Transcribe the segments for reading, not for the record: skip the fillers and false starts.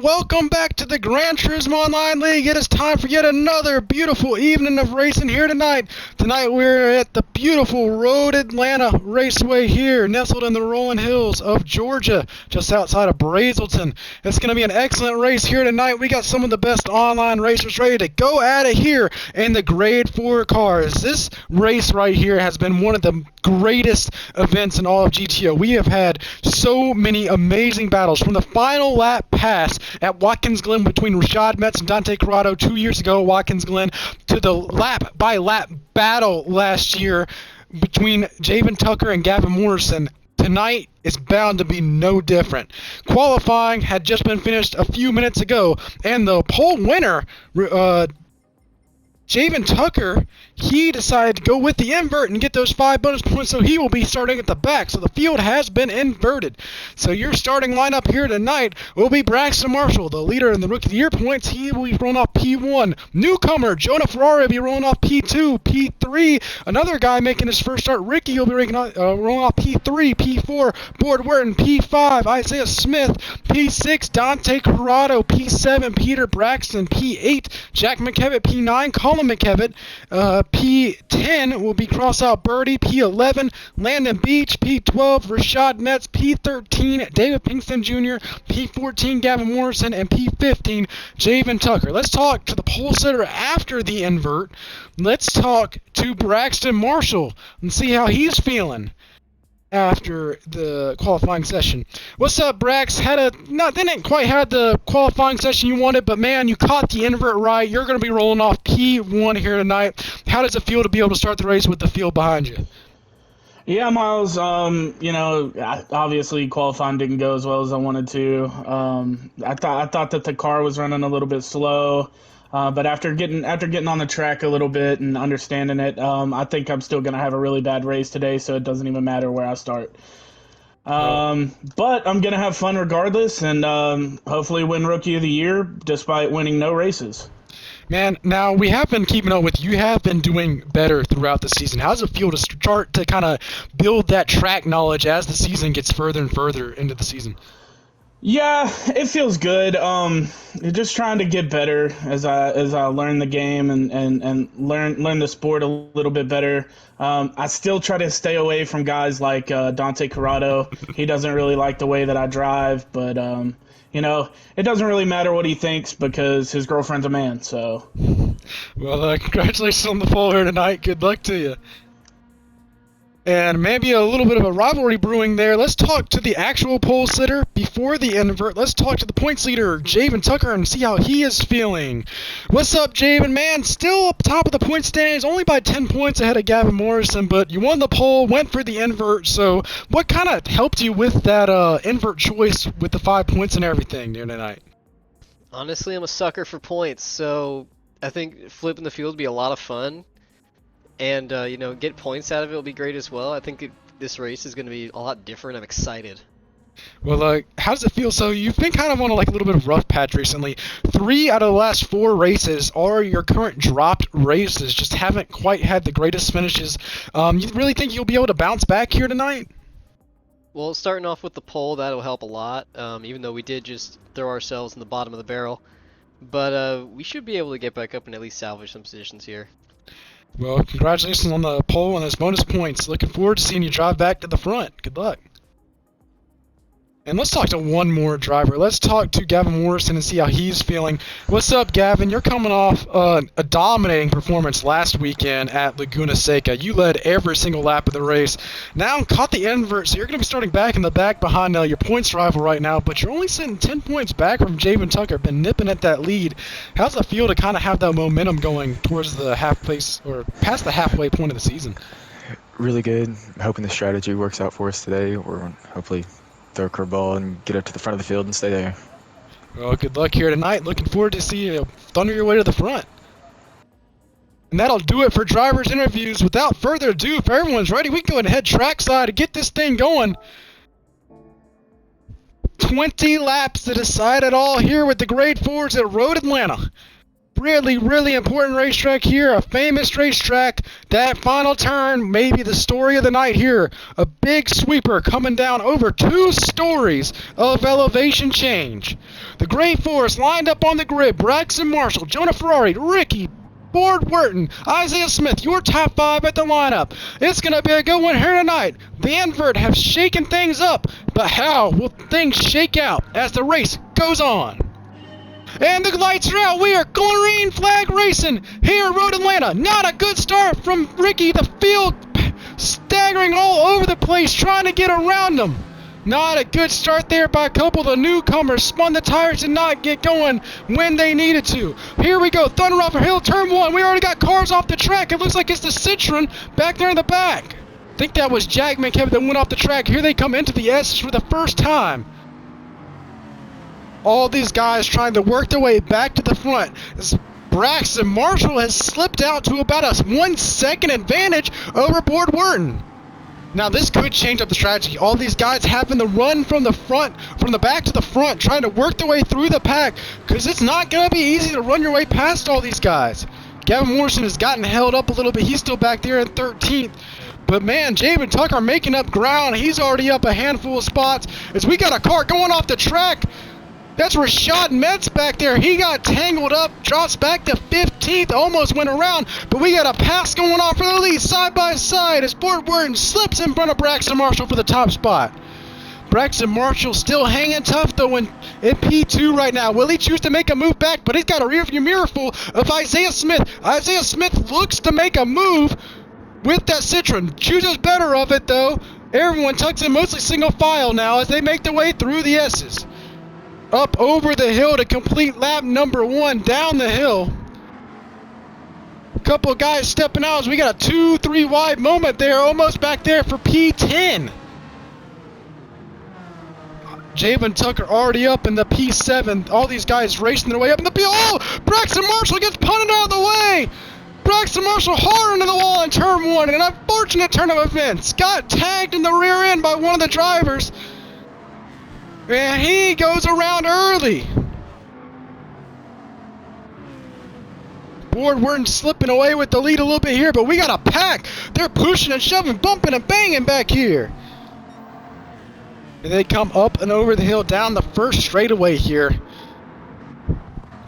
welcome back to the Gran Turismo Online League. It is time for yet another beautiful evening of racing here tonight. Tonight we're at the beautiful Road Atlanta Raceway here, nestled in the rolling hills of Georgia, just outside of Brazelton. It's going to be an excellent race here tonight. We got some of the best online racers ready to go at it here in the Grade 4 cars. This race right here has been one of the greatest events in all of GTO. We have had so many amazing battles, from the final lap pass at Watkins Glen between Rashad Metz and Dante Corrado 2 years ago at Watkins Glen, to the lap by lap battle last year between Javen Tucker and Gavin Morrison. Tonight is bound to be no different. Qualifying had just been finished a few minutes ago, and the pole winner, Javen Tucker, he decided to go with the invert and get those 5 bonus points, so he will be starting at the back. So the field has been inverted. So your starting lineup here tonight will be Braxton Marshall, the leader in the Rookie of the Year points. He will be rolling off P1. Newcomer Jonah Ferrari will be rolling off P2, P3. Another guy making his first start, Ricky, will be rolling off P3, P4. Board Wharton, P5. Isaiah Smith, P6. Dante Corrado, P7. Peter Braxton, P8. Jack McKevitt, P9. Colin McKevitt, P10 will be Crossout Birdie, P11 Landon Beach, P12 Rashad Metz, P13 David Pinkston Jr., P14 Gavin Morrison, and P15 Javen Tucker. Let's talk to the pole sitter after the invert. Let's talk to Braxton Marshall and see how he's feeling after the qualifying session. What's up, Brax? Didn't quite have the qualifying session you wanted, but man, you caught the invert right. You're going to be rolling off P1 here tonight. How does it feel to be able to start the race with the field behind you? Yeah, Miles, obviously qualifying didn't go as well as I wanted to. I thought that the car was running a little bit slow. But after getting on the track a little bit and understanding it, I think I'm still going to have a really bad race today, so it doesn't even matter where I start. But I'm going to have fun regardless, and hopefully win Rookie of the Year despite winning no races. Man, now we have been keeping up with you. You have been doing better throughout the season. How does it feel to start to kind of build that track knowledge as the season gets further and further into the season? Yeah, it feels good. Just trying to get better as I learn the game and learn the sport a little bit better. I still try to stay away from guys like Dante Corrado. He doesn't really like the way that I drive, but it doesn't really matter what he thinks because his girlfriend's a man. So, well, congratulations on the pole here tonight. Good luck to you. And maybe a little bit of a rivalry brewing there. Let's talk to the actual pole sitter before the invert. Let's talk to the points leader, Javen Tucker, and see how he is feeling. What's up, Javen? Man, still up top of the point standings, only by 10 points ahead of Gavin Morrison, but you won the pole, went for the invert. So what kind of helped you with that invert choice with the 5 points and everything there tonight? Honestly, I'm a sucker for points, so I think flipping the field would be a lot of fun. And, get points out of it will be great as well. I think this race is going to be a lot different. I'm excited. Well, how does it feel? So you've been kind of on a little bit of rough patch recently. 3 out of the last 4 races are your current dropped races. Just haven't quite had the greatest finishes. You really think you'll be able to bounce back here tonight? Well, starting off with the pole, that'll help a lot, even though we did just throw ourselves in the bottom of the barrel. But we should be able to get back up and at least salvage some positions here. Well, congratulations on the pole and those bonus points. Looking forward to seeing you drive back to the front. Good luck. And let's talk to one more driver. Let's talk to Gavin Morrison and see how he's feeling. What's up, Gavin? You're coming off a dominating performance last weekend at Laguna Seca. You led every single lap of the race. Now caught the invert, so you're going to be starting back in the back behind your points rival right now, but you're only sitting 10 points back from Javen Tucker. Been nipping at that lead. How's it feel to kind of have that momentum going towards the past the halfway point of the season? Really good. I'm hoping the strategy works out for us today, or hopefully throw a curveball and get up to the front of the field and stay there. Well, good luck here tonight. Looking forward to see you thunder your way to the front. And that'll do it for drivers' interviews. Without further ado, if everyone's ready, we can go ahead and head trackside to get this thing going. 20 laps to decide it all here with the Grade 4s at Road Atlanta. really, really important racetrack here, a famous racetrack. That final turn may be the story of the night here. A big sweeper coming down over 2 stories of elevation change. The Gr.4 is lined up on the grid. Braxton Marshall, Jonah Ferrari, Ricky, Ford Wharton, Isaiah Smith, your top 5 at the lineup. It's going to be a good one here tonight. The invert have shaken things up, but how will things shake out as the race goes on? And the lights are out. We are green flag racing here at Road Atlanta. Not a good start from Ricky. The field staggering all over the place, trying to get around them. Not a good start there by a couple of the newcomers. Spun the tires and not get going when they needed to. Here we go. Thunder off a hill, turn 1. We already got cars off the track. It looks like it's the Citroen back there in the back. I think that was Jack McKevin that went off the track. Here they come into the S's for the first time. All these guys trying to work their way back to the front. Braxton Marshall has slipped out to about a 1 second advantage over Ford Wharton. Now this could change up the strategy. All these guys having to run from the front, from the back to the front, trying to work their way through the pack, because it's not going to be easy to run your way past all these guys. Gavin Morrison has gotten held up a little bit. He's still back there in 13th. But man, Javen Tucker making up ground. He's already up a handful of spots. As we got a car going off the track. That's Rashad Metz back there. He got tangled up, drops back to 15th, almost went around, but we got a pass going on for the lead side by side as Ford Wharton slips in front of Braxton Marshall for the top spot. Braxton Marshall still hanging tough though in P2 right now. Will he choose to make a move back? But he's got a rearview mirror full of Isaiah Smith. Isaiah Smith looks to make a move with that Citroen. Chooses better of it though. Everyone tucks in mostly single file now as they make their way through the S's. Up over the hill to complete lap number 1 down the hill. A couple of guys stepping out as we got a 2-3 wide moment there, almost back there for P10. Javen Tucker already up in the P7. All these guys racing their way up in the P. Oh! Braxton Marshall gets punted out of the way! Braxton Marshall hard into the wall in turn 1. An unfortunate turn of events. Got tagged in the rear end by one of the drivers. And he goes around early. Ford Wharton slipping away with the lead a little bit here, but we got a pack. They're pushing and shoving, bumping and banging back here. And they come up and over the hill down the first straightaway here.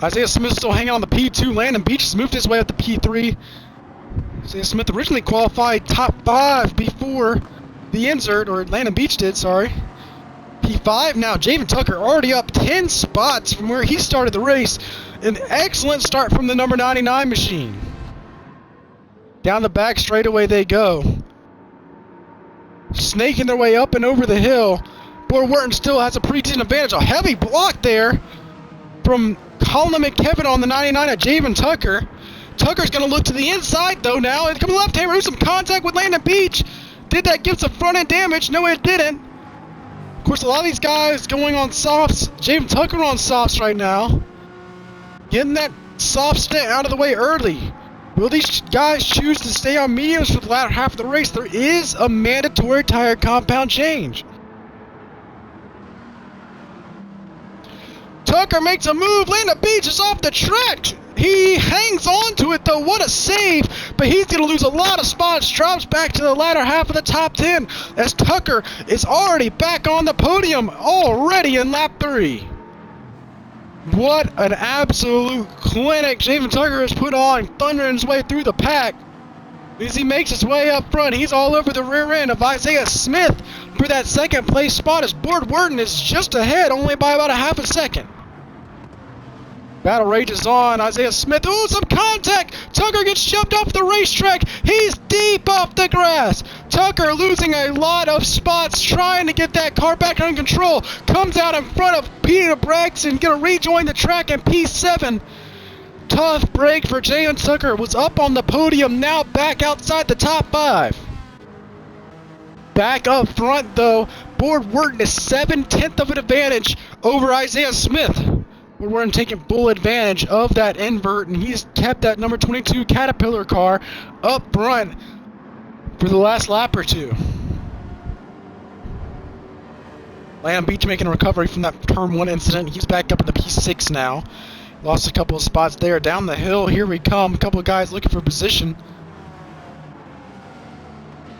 Isaiah Smith still hanging on the P2. Landon Beach has moved his way up to P3. Isaiah Smith originally qualified top 5 before the insert, or Landon Beach did, sorry. P5 now. Javen Tucker already up 10 spots from where he started the race. An excellent start from the number 99 machine. Down the back straightaway they go. Snaking their way up and over the hill. Ford Wharton still has a pretty decent advantage. A heavy block there from Colin McKevin on the 99 at Javen Tucker. Tucker's going to look to the inside though now. And come left-hander, do some contact with Landon Beach. Did that give some front-end damage? No, it didn't. Of course, a lot of these guys going on softs. Javen Tucker on softs right now. Getting that soft stint out of the way early. Will these guys choose to stay on mediums for the latter half of the race? There is a mandatory tire compound change. Tucker makes a move. Landon Beach is off the track. He hangs on to it though. What a save. But he's going to lose a lot of spots. Drops back to the latter half of the top 10 as Tucker is already back on the podium already in lap 3. What an absolute clinic Javen Tucker has put on, thundering his way through the pack. As he makes his way up front, he's all over the rear end of Isaiah Smith for that second place spot as Ford Wharton is just ahead, only by about a half a second. Battle rages on. Isaiah Smith. Ooh, some contact. Tucker gets shoved off the racetrack. He's deep off the grass. Tucker losing a lot of spots trying to get that car back under control. Comes out in front of Peter Braxton. Going to rejoin the track in P7. Tough break for Javen Tucker. Was up on the podium. Now back outside the top 5. Back up front though. Ford Wharton is 7/10 of an advantage over Isaiah Smith. Ford Wharton taking full advantage of that invert, and he's kept that number 22 Caterpillar car up front for the last lap or two. Landon Beach making a recovery from that turn 1 incident. He's back up in the P6 now. Lost a couple of spots there. Down the hill, here we come. A couple of guys looking for position.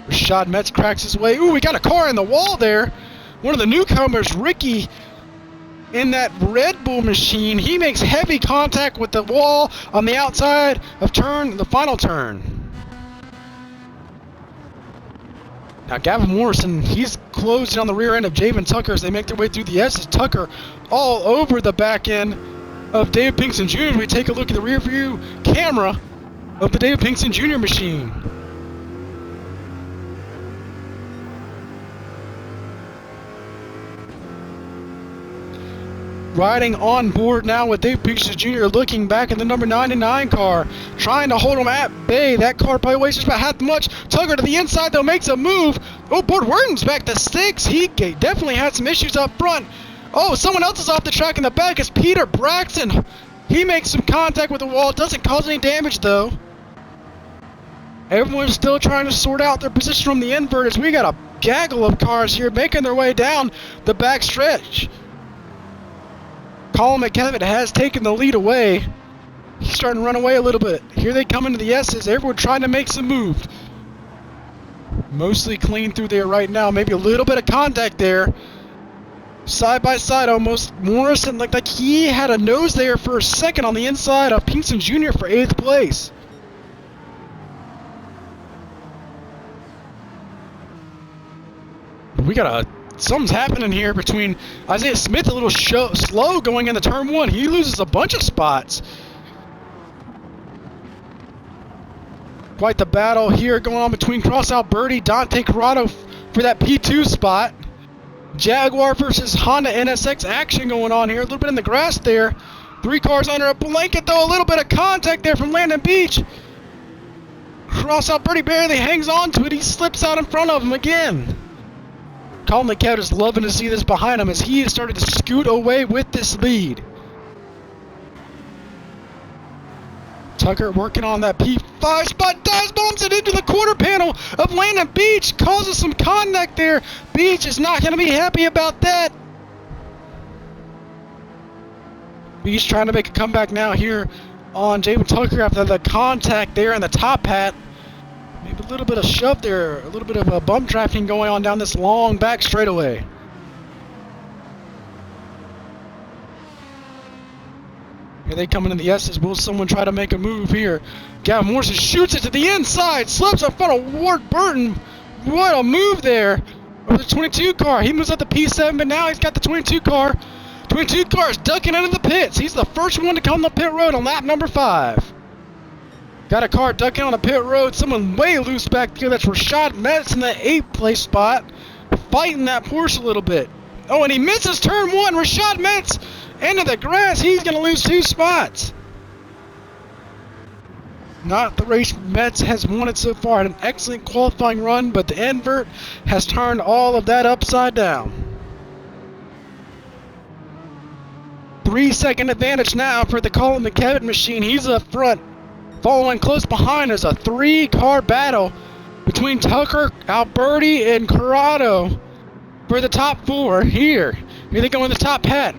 Rashad Metz cracks his way. Ooh, we got a car in the wall there. One of the newcomers, Ricky, in that Red Bull machine. He makes heavy contact with the wall on the outside of the final turn. Now Gavin Morrison, he's closing on the rear end of Javen Tucker as they make their way through the S's. Tucker all over the back end of David Pinkston Jr. We take a look at the rear view camera of the David Pinkston Jr. machine. Riding on board now with Dave Pinkston Jr. looking back at the number 99 car, trying to hold him at bay. That car probably weighs just about half the much. Tucker to the inside though makes a move. Oh, Bort Worden's back to 6. He definitely had some issues up front. Oh, someone else is off the track in the back. It's Peter Braxton. He makes some contact with the wall. Doesn't cause any damage though. Everyone's still trying to sort out their position from the invert as we got a gaggle of cars here making their way down the back stretch. Colin McKevitt has taken the lead away. He's starting to run away a little bit. Here they come into the S's. Everyone trying to make some moves. Mostly clean through there right now. Maybe a little bit of contact there. Side by side almost. Morrison looked like he had a nose there for a second on the inside of Pinkston Jr. for 8th place. We got something's happening here between Isaiah Smith, a little slow going into turn 1. He loses a bunch of spots. Quite the battle here going on between Crossout Birdie, Dante Corrado for that P2 spot. Jaguar versus Honda NSX action going on here. A little bit in the grass there. 3 cars under a blanket though. A little bit of contact there from Landon Beach. Crossout Birdie barely hangs on to it. He slips out in front of him again. Colin McKevitt is loving to see this behind him as he has started to scoot away with this lead. Tucker working on that P5 spot, bumps it into the quarter panel of Landon Beach, causes some contact there. Beach is not going to be happy about that. Beach trying to make a comeback now here on Javen Tucker after the contact there in the top hat. Maybe a little bit of shove there, a little bit of a bump drafting going on down this long back straightaway. Here they come into the S's. Will someone try to make a move here? Gavin Morrison shoots it to the inside, slips in front of Ward Burton. What a move there. Over the 22 car. He moves up the P7, but now he's got the 22 car. 22 car is ducking into the pits. He's the first one to come to pit road on lap number 5. Got a car ducking on the pit road. Someone way loose back here. That's Rashad Metz in the 8th place spot. Fighting that Porsche a little bit. Oh, and he misses turn 1. Rashad Metz into the grass. He's going to lose 2 spots. Not the race Metz has wanted so far. An excellent qualifying run, but the invert has turned all of that upside down. 3-second advantage now for the Colin McKevitt machine. He's up front. Following close behind is a 3-car battle between Tucker, Alberti, and Corrado for the top 4 here. Here they go in the top hat.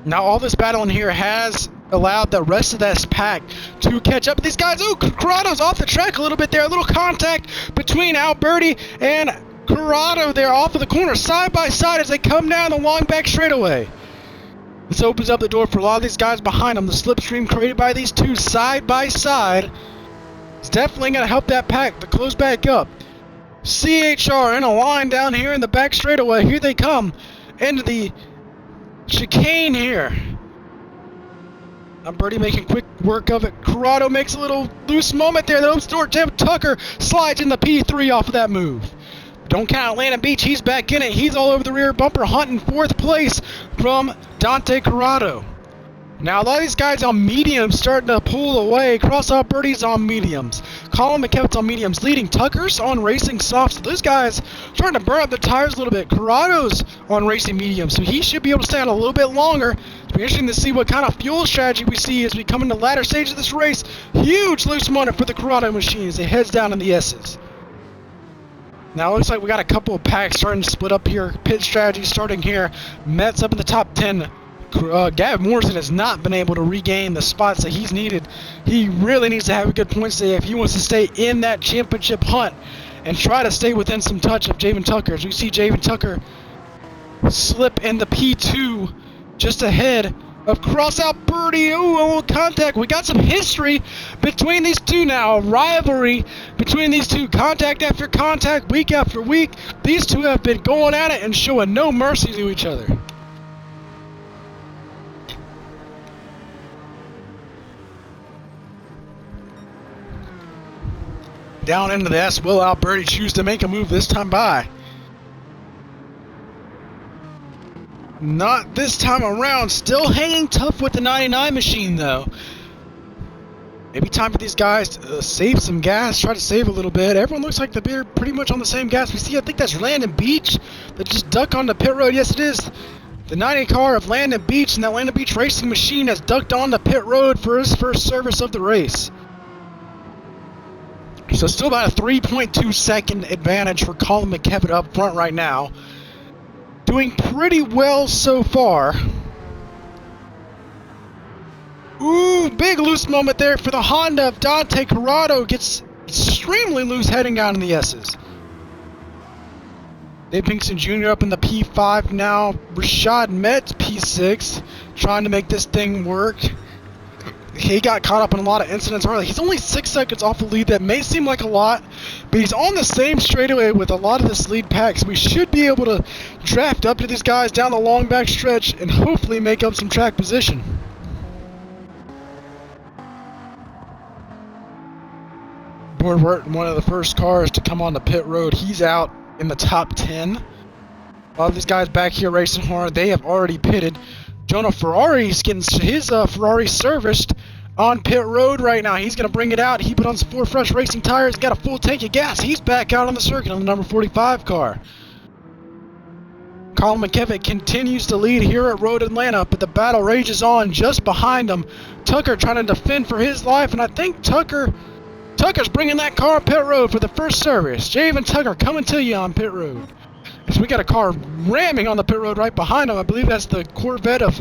Now all this battle in here has allowed the rest of this pack to catch up with these guys. Oh, Corrado's off the track a little bit there. A little contact between Alberti and Corrado there off of the corner, side by side as they come down the long back straightaway. This opens up the door for a lot of these guys behind them. The slipstream created by these two side by side is definitely going to help that pack to close back up. CHR in a line down here in the back straightaway. Here they come into the chicane here. Birdie making quick work of it. Corrado makes a little loose moment there. The store Jim Tucker slides in the P3 off of that move. Don't count Landon Beach. He's back in it. He's all over the rear bumper, hunting 4th place from Dante Corrado. Now a lot of these guys on mediums starting to pull away. Crossout Birdie's on mediums. Colin McKevitt's on mediums, leading. Tucker's on racing softs. So those guys starting to burn up their tires a little bit. Corrado's on racing mediums, so he should be able to stay on a little bit longer. It'll be interesting to see what kind of fuel strategy we see as we come into the latter stage of this race. Huge loose moment for the Corrado machine as it heads down in the S's. Now it looks like we got a couple of packs starting to split up here. Pit strategy starting here. Metz up in the top 10. Gavin Morrison has not been able to regain the spots that he's needed. He really needs to have a good points day if he wants to stay in that championship hunt and try to stay within some touch of Javen Tucker. As we see Javen Tucker slip in the P2 just ahead of Crossout Birdie. Ooh, contact. We got some history between these two now. A rivalry between these two. Contact after contact, week after week. These two have been going at it and showing no mercy to each other. Down into the S. Will Alberti choose to make a move this time by? Not this time around. Still hanging tough with the 99 machine, though. Maybe time for these guys to save some gas, try to save a little bit. Everyone looks like they're pretty much on the same gas. We see, I think that's Landon Beach that just ducked on the pit road. Yes, it is. The 90 car of Landon Beach, and that Landon Beach racing machine has ducked on the pit road for his first service of the race. So still about a 3.2 second advantage for Colin McKevitt up front right now. Doing pretty well so far. Ooh, big loose moment there for the Honda of Dante Corrado. Gets extremely loose heading down in the S's. Dave Pinkston Jr. up in the P5 now. Rashad Metz P6. Trying to make this thing work. He got caught up in a lot of incidents early. He's only 6 seconds off the lead. That may seem like a lot, but he's on the same straightaway with a lot of this lead pack, so we should be able to draft up to these guys down the long back stretch and hopefully make up some track position. Board Wharton, one of the first cars to come on the pit road. He's out in the top 10. A lot of these guys back here racing hard. They have already pitted. Jonah Ferrari's getting his Ferrari serviced on pit road right now. He's going to bring it out. He put on some 4 fresh racing tires, got a full tank of gas. He's back out on the circuit on the number 45 car. Colin McKevitt continues to lead here at Road Atlanta, but the battle rages on just behind him. Tucker trying to defend for his life, and I think Tucker's bringing that car on pit road for the first service. Javen Tucker coming to you on pit road. So we got a car ramming on the pit road right behind him. I believe that's the Corvette of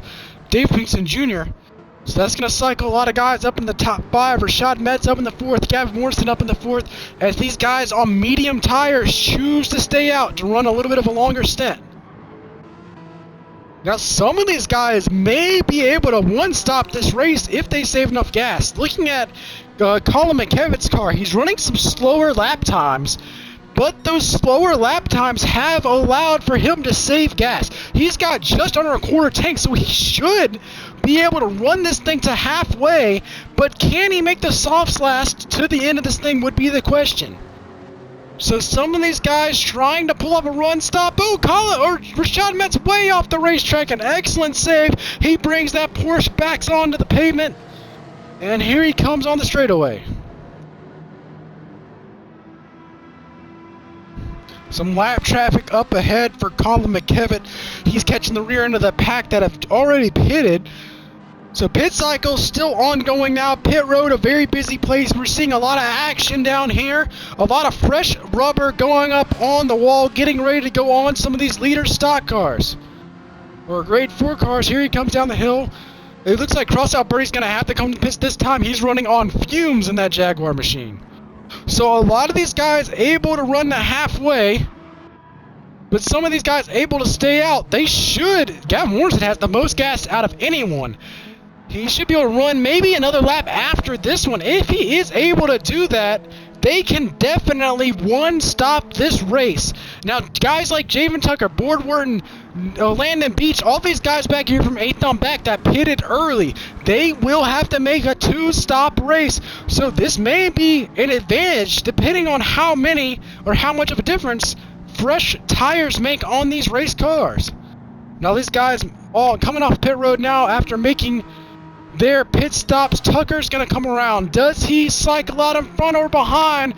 Dave Pinkston Jr. So that's going to cycle a lot of guys up in the top 5. Rashad Metz up in the 4th. Gavin Morrison up in the 4th. As these guys on medium tires choose to stay out to run a little bit of a longer stint. Now some of these guys may be able to one-stop this race if they save enough gas. Looking at Colin McKevitt's car, he's running some slower lap times. But those slower lap times have allowed for him to save gas. He's got just under a quarter tank, so he should be able to run this thing to halfway. But can he make the softs last to the end of this thing would be the question. So some of these guys trying to pull up a run stop. Oh, Rashad Metz way off the racetrack. An excellent save. He brings that Porsche back onto the pavement. And here he comes on the straightaway. Some lap traffic up ahead for Colin McKevitt. He's catching the rear end of the pack that have already pitted. So pit cycle still ongoing now. Pit road, a very busy place. We're seeing a lot of action down here. A lot of fresh rubber going up on the wall, getting ready to go on some of these leader stock cars. Or grade 4 cars. Here he comes down the hill. It looks like Crossout Birdie's going to have to come to pits this time. He's running on fumes in that Jaguar machine. So a lot of these guys able to run the halfway, but some of these guys able to stay out. They should. Gavin Morrison has the most gas out of anyone. He should be able to run maybe another lap after this one. If he is able to do that, they can definitely one-stop this race. Now, guys like Javen Tucker, Board Wharton, Landon Beach, all these guys back here from 8th on back that pitted early, they will have to make a 2-stop race. So this may be an advantage depending on how many or how much of a difference fresh tires make on these race cars. Now these guys all coming off pit road now after making their pit stops. Tucker's going to come around. Does he cycle out in front or behind?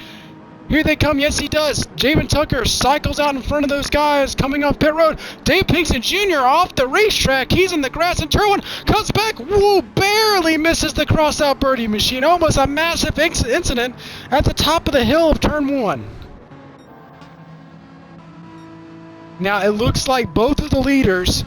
Here they come. Yes, he does. Javen Tucker cycles out in front of those guys coming off pit road. Dave Pinkston Jr. off the racetrack. He's in the grass and turn one. Comes back. Woo! Barely misses the Crossout Birdie machine. Almost a massive incident at the top of the hill of turn 1. Now, it looks like both of the leaders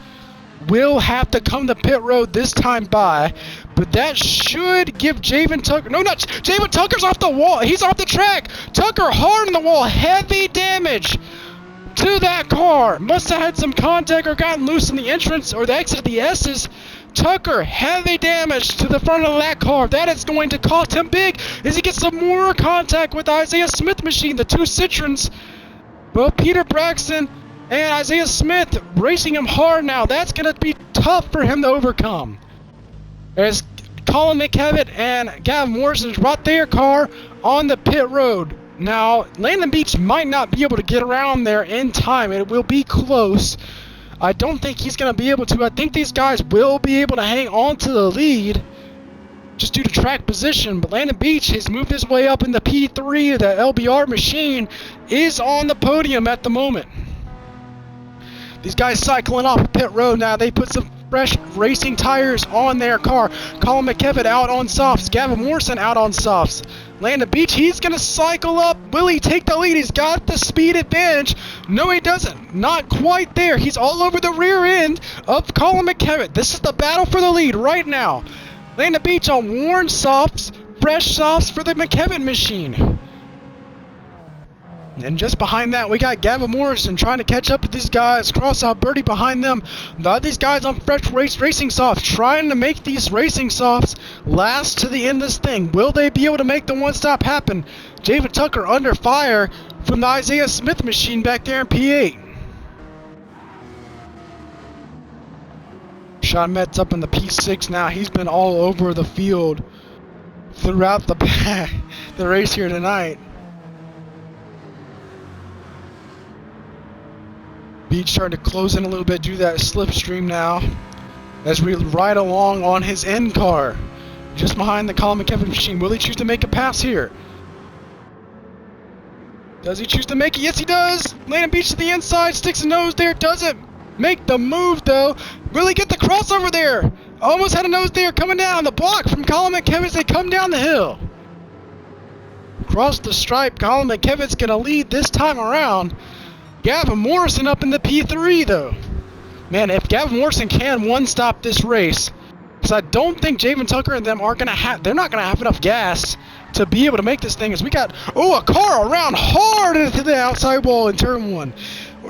will have to come to pit road this time by, but that should give Javen Tucker, no, not, Javen Tucker's off the wall, he's off the track, Tucker hard on the wall, heavy damage to that car, must have had some contact or gotten loose in the entrance or the exit of the S's. Tucker, heavy damage to the front of that car. That is going to cost him big as he gets some more contact with Isaiah Smith machine, the two Citroens. Both Peter Braxton and Isaiah Smith racing him hard now. That's going to be tough for him to overcome. As Colin McKevitt and Gavin Morrison brought their car on the pit road. Now, Landon Beach might not be able to get around there in time. It will be close. I don't think he's going to be able to. I think these guys will be able to hang on to the lead just due to track position. But Landon Beach has moved his way up in the P3. The LBR machine is on the podium at the moment. These guys cycling off pit road now. They put some fresh racing tires on their car. Colin McKevitt out on softs. Gavin Morrison out on softs. Landon Beach, he's going to cycle up. Will he take the lead? He's got the speed advantage. No, he doesn't. Not quite there. He's all over the rear end of Colin McKevitt. This is the battle for the lead right now. Landon Beach on worn softs, fresh softs for the McKevitt machine. And just behind that, we got Gavin Morrison trying to catch up with these guys. Cross-out Birdie behind them. These guys on fresh racing softs trying to make these racing softs last to the end of this thing. Will they be able to make the one-stop happen? Javen Tucker under fire from the Isaiah Smith machine back there in P8. Sean Metz up in the P6 now. He's been all over the field throughout the race here tonight. Beach starting to close in a little bit, do that slipstream now as we ride along on his end car just behind the Colin McKevitt machine. Will he choose to make a pass here? Does he choose to make it? Yes, he does. Landon Beach to the inside, sticks a nose there, doesn't make the move though. Will he get the crossover there? Almost had a nose there coming down the block from Colin McKevitt as they come down the hill. Across the stripe, Colin McKevitt's going to lead this time around. Gavin Morrison up in the P3 though. Man, if Gavin Morrison can one-stop this race, because I don't think Javen Tucker and them are going to have, they're not going to have enough gas to be able to make this thing. As we got, a car around hard into the outside wall in turn 1.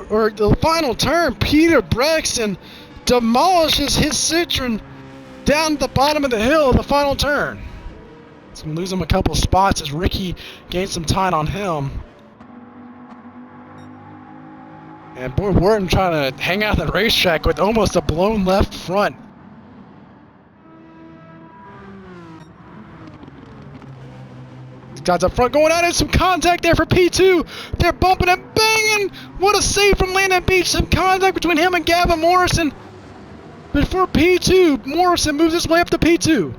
Or the final turn, Peter Braxton demolishes his Citroen down at the bottom of the hill of the final turn. It's going to lose him a couple spots as Ricky gains some time on him. And boy, Wharton trying to hang out at the racetrack with almost a blown left front. These guys up front going at it, some contact there for P2. They're bumping and banging. What a save from Landon Beach. Some contact between him and Gavin Morrison. But for P2, Morrison moves his way up to P2.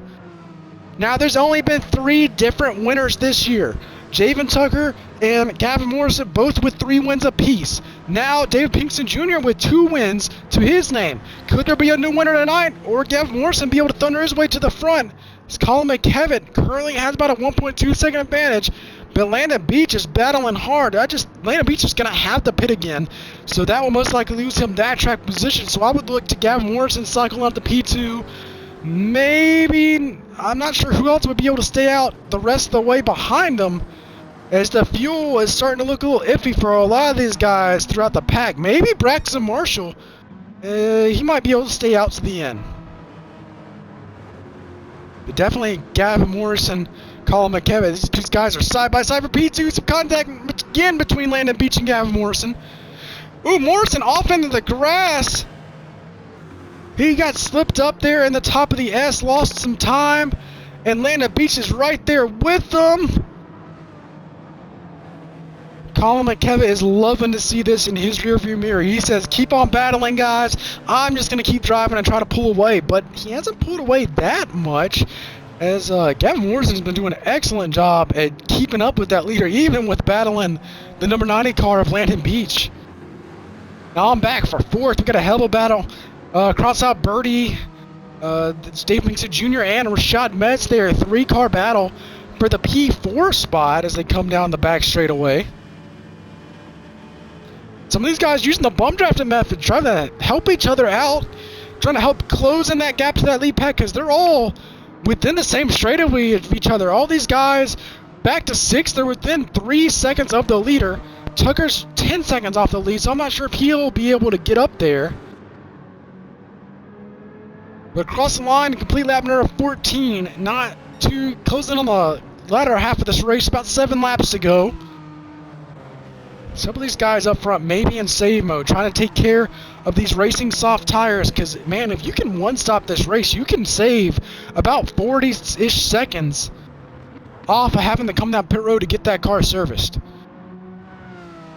Now there's only been 3 different winners this year. Javen Tucker and Gavin Morrison both with 3 wins apiece. Now Dave Pinkston Jr. with 2 wins to his name. Could there be a new winner tonight, or Gavin Morrison be able to thunder his way to the front? As Colin McKevitt currently has about a 1.2 second advantage, but Landon Beach is battling hard. Landon Beach is going to have to pit again, so that will most likely lose him that track position. So I would look to Gavin Morrison cycling up to P2. Maybe, I'm not sure who else would be able to stay out the rest of the way behind them, as the fuel is starting to look a little iffy for a lot of these guys throughout the pack. Maybe Braxton Marshall, he might be able to stay out to the end. But definitely Gavin Morrison, Colin McKevitt, these guys are side by side for P2. Some contact again between Landon Beach and Gavin Morrison. Ooh, Morrison off into the grass. He got slipped up there in the top of the S, lost some time, and Landon Beach is right there with them. Colin McKevitt is loving to see this in his rearview mirror. He says, keep on battling, guys. I'm just going to keep driving and try to pull away. But he hasn't pulled away that much, as Gavin Morrison's been doing an excellent job at keeping up with that leader, even with battling the number 90 car of Landon Beach. Now I'm back for 4th. We got a hell of a battle. Cross-out Birdie, Dave Pinkston Jr. and Rashad Metz there. 3-car battle for the P4 spot as they come down the back straightaway. Some of these guys using the bum drafting method, trying to help each other out trying to help close in that gap to that lead pack because they're all within the same straightaway of each other. All these guys back to 6th. They're within 3 seconds of the leader. Tucker's 10 seconds off the lead, so I'm not sure if he'll be able to get up there. But across the line, complete lap number 14. Not too close in on the latter half of this race. About 7 laps to go. Some of these guys up front may be in save mode, trying to take care of these racing soft tires. Because, man, if you can one-stop this race, you can save about 40-ish seconds off of having to come down pit road to get that car serviced.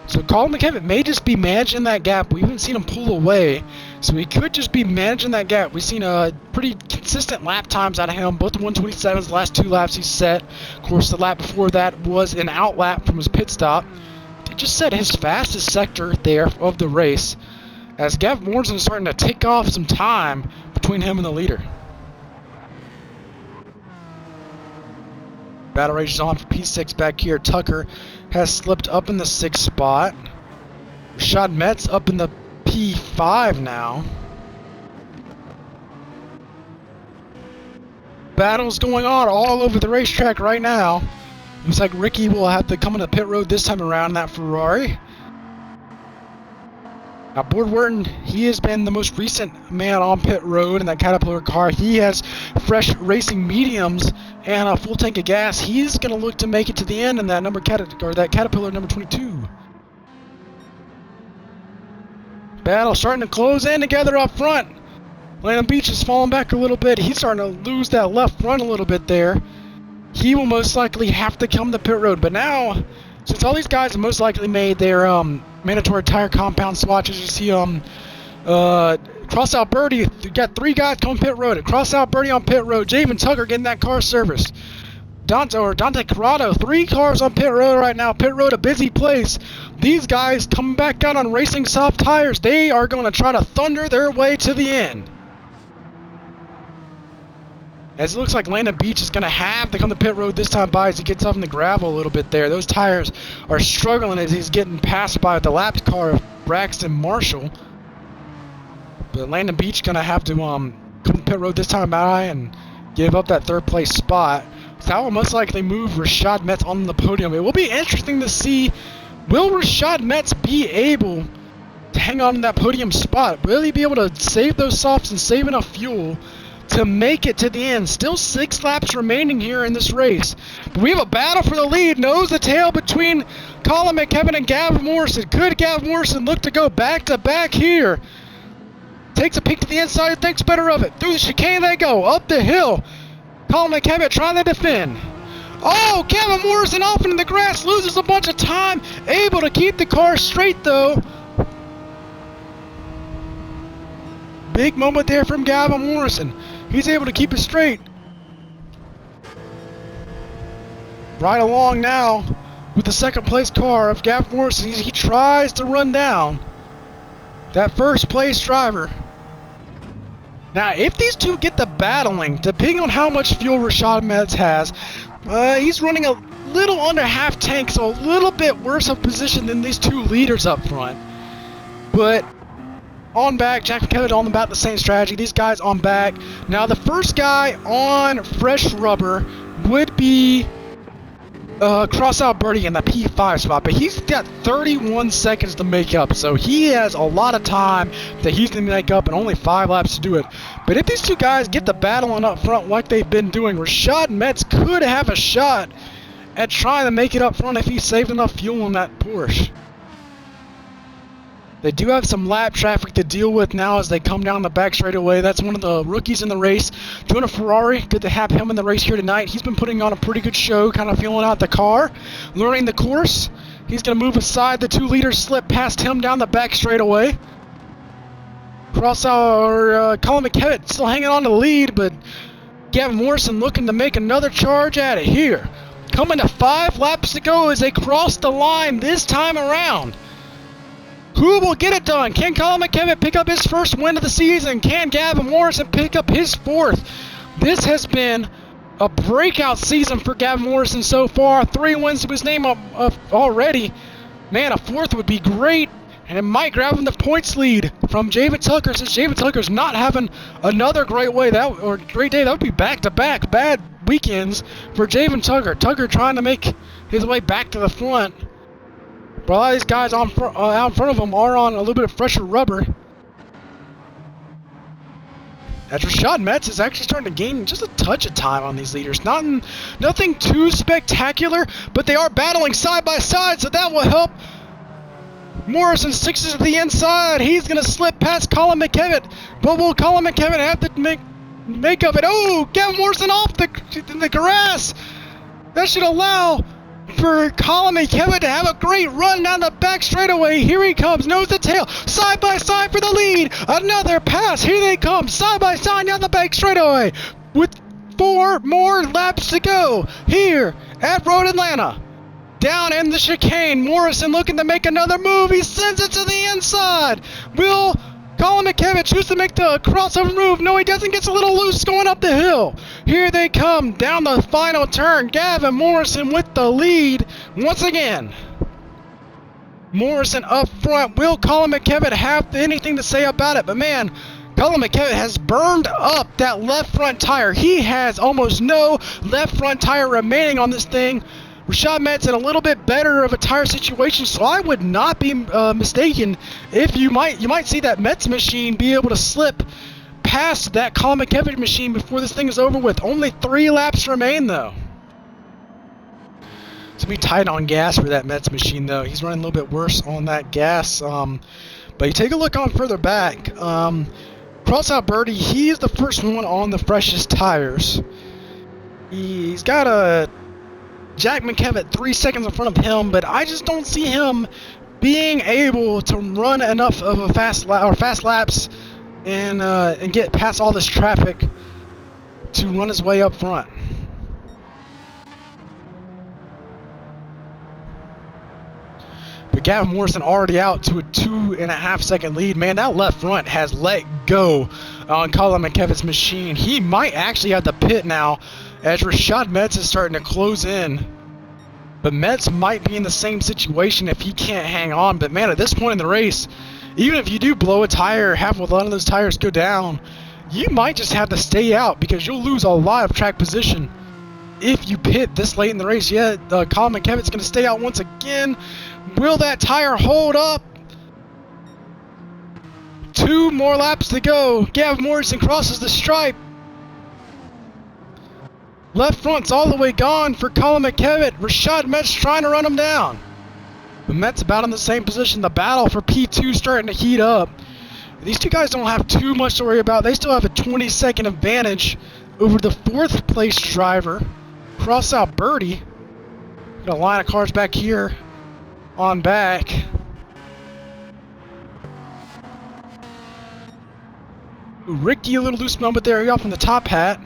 So Colin McKevitt may just be managing that gap. We haven't seen him pull away, so he could just be managing that gap. We've seen pretty consistent lap times out of him. Both the 127s, the last 2 laps he set. Of course, the lap before that was an out lap from his pit stop. He just set his fastest sector there of the race, as Gavin Morrison is starting to take off some time between him and the leader. Battle rage is on for P6 back here. Tucker has slipped up in the 6th spot. Rashad Metz up in the P5 now. Battles going on all over the racetrack right now. Looks like Ricky will have to come into pit road this time around in that Ferrari. Now, Board Wharton, he has been the most recent man on pit road in that Caterpillar car. He has fresh racing mediums and a full tank of gas. He's going to look to make it to the end in that that Caterpillar number 22. Battle starting to close in together up front. Landon Beach is falling back a little bit. He's starting to lose that left front a little bit there. He will most likely have to come to pit road. But now, since all these guys have most likely made their mandatory tire compound swatches, you see Crossout Birdie, you got 3 guys coming pit road. Crossout Birdie on pit road. Javen Tucker getting that car serviced. Dante Corrado, 3 cars on pit road right now. Pit road, a busy place. These guys coming back out on racing soft tires. They are going to try to thunder their way to the end. As it looks like Landon Beach is going to have to come to pit road this time by as he gets up in the gravel a little bit there. Those tires are struggling as he's getting passed by the lapped car of Braxton Marshall. But Landon Beach going to have to come to pit road this time by and give up that 3rd place spot. So that will most likely move Rashad Metz on the podium. It will be interesting to see, will Rashad Metz be able to hang on to that podium spot? Will he be able to save those softs and save enough fuel to make it to the end? Still 6 laps remaining here in this race. But we have a battle for the lead, nose to tail between Colin McKevitt and Gavin Morrison. Could Gavin Morrison look to go back to back here? Takes a peek to the inside and thinks better of it. Through the chicane they go, up the hill. Colin McKevitt trying to defend. Oh, Gavin Morrison off into the grass, loses a bunch of time. Able to keep the car straight though. Big moment there from Gavin Morrison. He's able to keep it straight. Right along now with the 2nd place car of Gavin Morrison. He tries to run down that 1st place driver. Now, if these two get the battling, depending on how much fuel Rashad Metz has, he's running a little under half tank, so a little bit worse of position than these 2 leaders up front. But on back, Jack McKevitt on about the same strategy. These guys on back. Now, the first guy on fresh rubber would be Crossout Birdie in the P5 spot, but he's got 31 seconds to make up, so he has a lot of time that he's going to make up and only 5 laps to do it. But if these 2 guys get the battling up front like they've been doing, Rashad Metz could have a shot at trying to make it up front if he saved enough fuel in that Porsche. They do have some lap traffic to deal with now as they come down the back straightaway. That's one of the rookies in the race, doing a Ferrari. Good to have him in the race here tonight. He's been putting on a pretty good show, kind of feeling out the car, learning the course. He's going to move aside. The 2 leaders slip past him down the back straightaway. Colin McKevitt still hanging on to the lead, but Gavin Morrison looking to make another charge at it here. Coming to 5 laps to go as they cross the line this time around. Who will get it done? Can Colin McKevitt pick up his 1st win of the season? Can Gavin Morrison pick up his 4th? This has been a breakout season for Gavin Morrison so far. 3 wins to his name already. Man, a 4th would be great. And it might grab him the points lead from Javen Tucker, since Javen Tucker's not having another great day. That would be back-to-back bad weekends for Javen Tucker. Tucker trying to make his way back to the front. But a lot of these guys out in front of him are on a little bit of fresher rubber. As Rashad Metz is actually starting to gain just a touch of time on these leaders. Nothing too spectacular, but they are battling side by side, so that will help. Morrison sixes to the inside. He's going to slip past Colin McKevitt. But will Colin McKevitt have to make of it? Oh, Gavin Morrison off the grass. That should allow for Colin McKevitt to have a great run down the back straightaway. Here he comes, nose to tail, side by side for the lead. Another pass. Here they come, side by side down the back straightaway with 4 more laps to go here at Road Atlanta. Down in the chicane, Morrison looking to make another move. He sends it to the inside. Will Colin McKevitt choose to make the crossover move? No, he doesn't. Gets a little loose going up the hill. Here they come down the final turn. Gavin Morrison with the lead once again. Morrison up front. Will Colin McKevitt have anything to say about it? But man, Colin McKevitt has burned up that left front tire. He has almost no left front tire remaining on this thing. Rashad Metz in a little bit better of a tire situation, so I would not be mistaken if you might see that Metz machine be able to slip past that Colin McKevitt machine before this thing is over with. Only 3 laps remain, though. It's going to be tight on gas for that Metz machine, though. He's running a little bit worse on that gas. But you take a look on further back. Crossout Birdie, he is the first one on the freshest tires. He's got a Jack McKevitt 3 seconds in front of him, but I just don't see him being able to run enough of a fast laps and get past all this traffic to run his way up front. But Gavin Morrison already out to a 2.5 second lead. Man, that left front has let go on Colin McKevitt's machine. He might actually have to pit now, as Rashad Metz is starting to close in. But Metz might be in the same situation if he can't hang on. But man, at this point in the race, even if you do blow a tire, have one of those tires go down, you might just have to stay out because you'll lose a lot of track position if you pit this late in the race. Yeah, Colin McKevitt's going to stay out once again. Will that tire hold up? 2 more laps to go. Gavin Morrison crosses the stripe. Left front's all the way gone for Colin McKevitt. Rashad Metz trying to run him down. But Metz about in the same position. The battle for P2 starting to heat up. These two guys don't have too much to worry about. They still have a 20-second advantage over the 4th place driver. Crossout Birdie. Got a line of cars back here on back. Ricky a little loose moment there off in the top hat.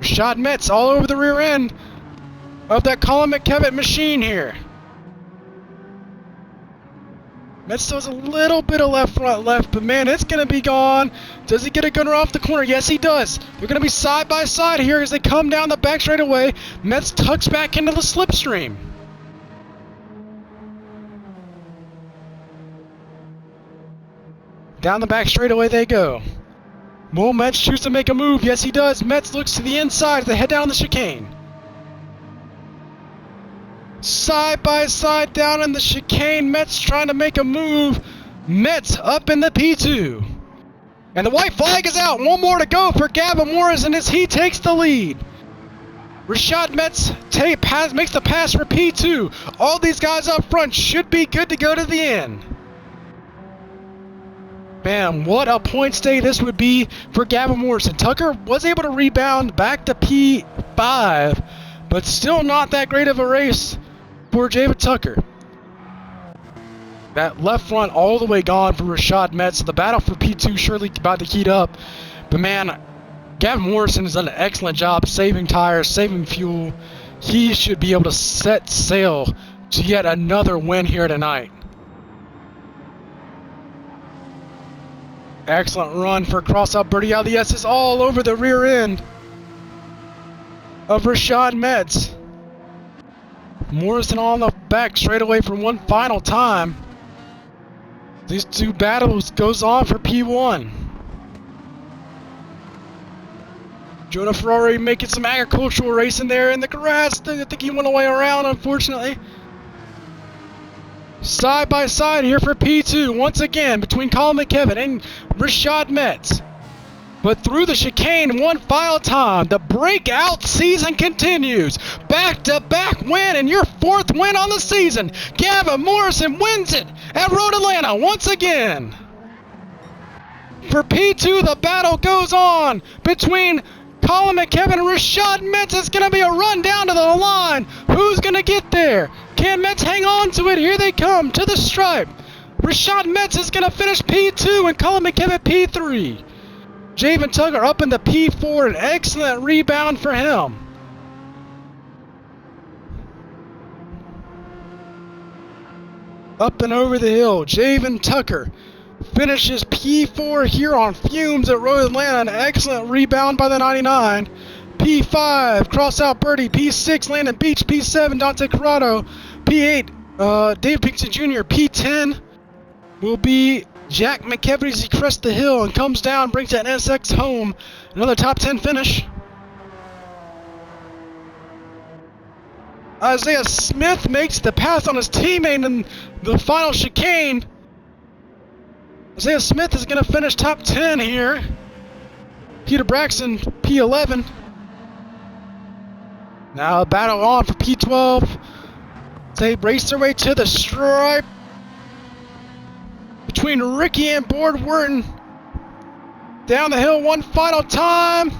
Rashad Metz all over the rear end of that Colin McKevitt machine here. Metz still has a little bit of left front left, but man, it's going to be gone. Does he get a gunner off the corner? Yes, he does. They're going to be side by side here as they come down the back straightaway. Metz tucks back into the slipstream. Down the back straightaway they go. Will Metz choose to make a move? Yes, he does. Metz looks to the inside as they head down the chicane. Side by side down in the chicane. Metz trying to make a move. Metz up in the P2. And the white flag is out. 1 more to go for Gavin Morrison as he takes the lead. Rashad Metz makes the pass for P2. All these guys up front should be good to go to the end. Man, what a points day this would be for Gavin Morrison. Tucker was able to rebound back to P5, but still not that great of a race for Javen Tucker. That left front all the way gone for Rashad Metz. The battle for P2 surely about to heat up. But man, Gavin Morrison has done an excellent job saving tires, saving fuel. He should be able to set sail to yet another win here tonight. Excellent run for crossout Birdie out of the S's all over the rear end of Rashad Metz. Morrison on the back straightaway for one final time. These two battles goes on for P1. Jonah Ferrari making some agricultural racing there in the grass. I think he went away around, unfortunately. Side by side here for P2 once again between Colin McKevitt and Rashad Metz. But through the chicane one final time, the breakout season continues. Back-to-back win and your fourth win on the season. Gavin Morrison wins it at Road Atlanta once again. For P2, the battle goes on between Colin McKevitt and Rashad Metz. It's going to be a run down to the line. Who's going to get there? Can Metz hang on to it? Here they come to the stripe. Rashad Metz is going to finish P2 and Colin McKevitt P3. Javen Tugger up into P4, an excellent rebound for him. Up and over the hill, Javen Tucker finishes P4 here on fumes at Road Atlanta, an excellent rebound by the 99. P5, cross out Birdie. P6, Landon Beach. P7, Dante Corrado. P8, Dave Pinkston Jr. P10 will be Jack McKevitt as he crests the hill and comes down, brings that SX home. Another top 10 finish. Isaiah Smith makes the pass on his teammate in the final chicane. Isaiah Smith is going to finish top 10 here. Peter Braxton, P11. Now a battle on for P12. They race their way to the stripe between Ricky and Board Wharton. Down the hill one final time.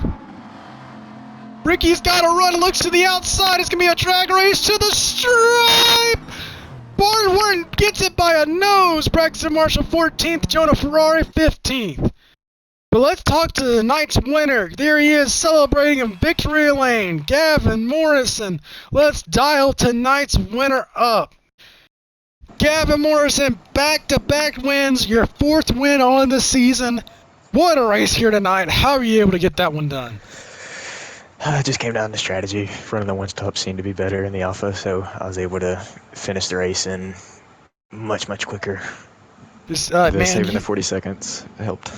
Ricky's got to run, looks to the outside. It's going to be a drag race to the stripe. Board Wharton gets it by a nose. Braxton Marshall 14th, Jonah Ferrari 15th. But let's talk to the night's winner. There he is celebrating in victory lane, Gavin Morrison. Let's dial tonight's winner up. Gavin Morrison, back-to-back wins, your fourth win on the season. What a race here tonight. How are you able to get that one done? It just came down to strategy. Running the one-stop seemed to be better in the alpha, so I was able to finish the race in much quicker. Saving the 40 seconds helped.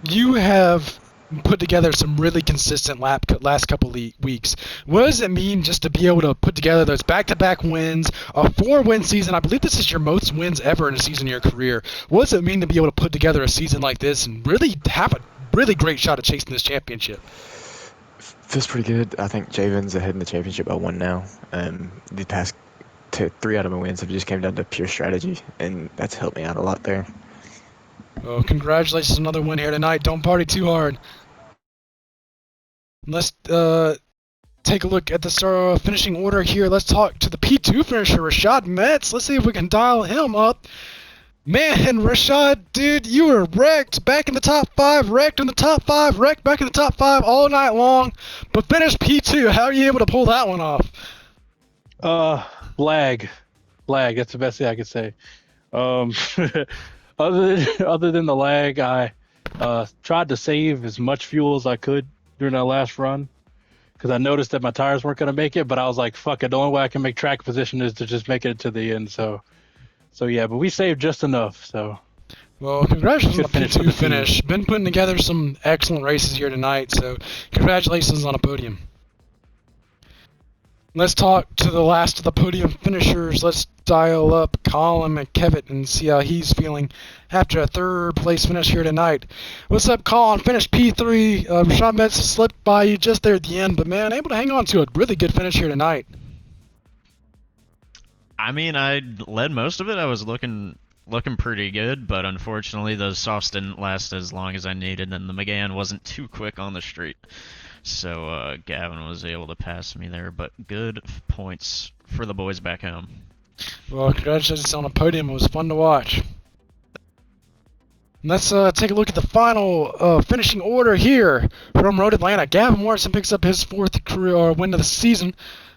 You have put together some really consistent last couple weeks. What does it mean just to be able to put together those back-to-back wins, a 4-win season? I believe this is your most wins ever in a season in your career. What does it mean to be able to put together a season like this and really have a really great shot at chasing this championship? Feels pretty good. I think Javen's ahead in the championship by 1 now. The past 3 out of my wins have just came down to pure strategy, and that's helped me out a lot there. Well, congratulations on another win here tonight. Don't party too hard. Let's take a look at the finishing order here. Let's talk to the P2 finisher, Rashad Metz. Let's see if we can dial him up. Man, Rashad, dude, you were wrecked back in the top 5, wrecked in the top 5, wrecked back in the top 5 all night long, but finished P2. How are you able to pull that one off? Lag. That's the best thing I could say. Other than the lag, I tried to save as much fuel as I could during that last run because I noticed that my tires weren't going to make it, but I was like, fuck it, the only way I can make track position is to just make it to the end. So yeah, but we saved just enough. So well, congratulations on the P2 finish. Been putting together some excellent races here tonight, so congratulations on a podium. Let's talk to the last of the podium finishers. Let's dial up Colin McKevitt and see how he's feeling after a third place finish here tonight. What's up, Colin? Finished P3. Rashad Metz slipped by you just there at the end, but man, able to hang on to a really good finish here tonight. I mean, I led most of it. I was looking pretty good, but unfortunately those softs didn't last as long as I needed, and the McGann wasn't too quick on the street. So Gavin was able to pass me there, but good points for the boys back home. Well, congratulations on the podium. It was fun to watch. Let's take a look at the final finishing order here from Road Atlanta. Gavin Morrison picks up his 4th career win of the season.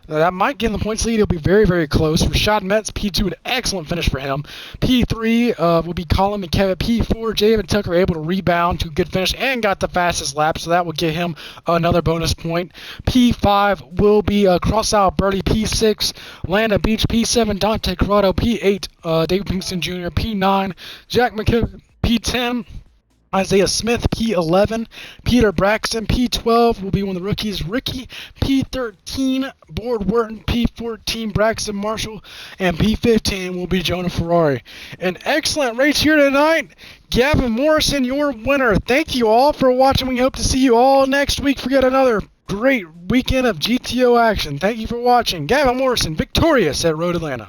That might get in the points lead. It'll be very, very close. Rashad Metz, P2, an excellent finish for him. P3 will be Colin McKevitt. P4, Javen Tucker able to rebound to a good finish and got the fastest lap, so that will get him another bonus point. P5 will be Crossout Birdie. P6, Landa Beach. P7, Dante Corrado. P8, David Pinkston Jr. P9, Jack McKevitt. P10, Isaiah Smith. P11, Peter Braxton. P12 will be one of the rookies, Ricky. P13, Board Wharton. P14, Braxton Marshall. And P15 will be Jonah Ferrari. An excellent race here tonight. Gavin Morrison, your winner. Thank you all for watching. We hope to see you all next week for yet another great weekend of GTO action. Thank you for watching. Gavin Morrison, victorious at Road Atlanta.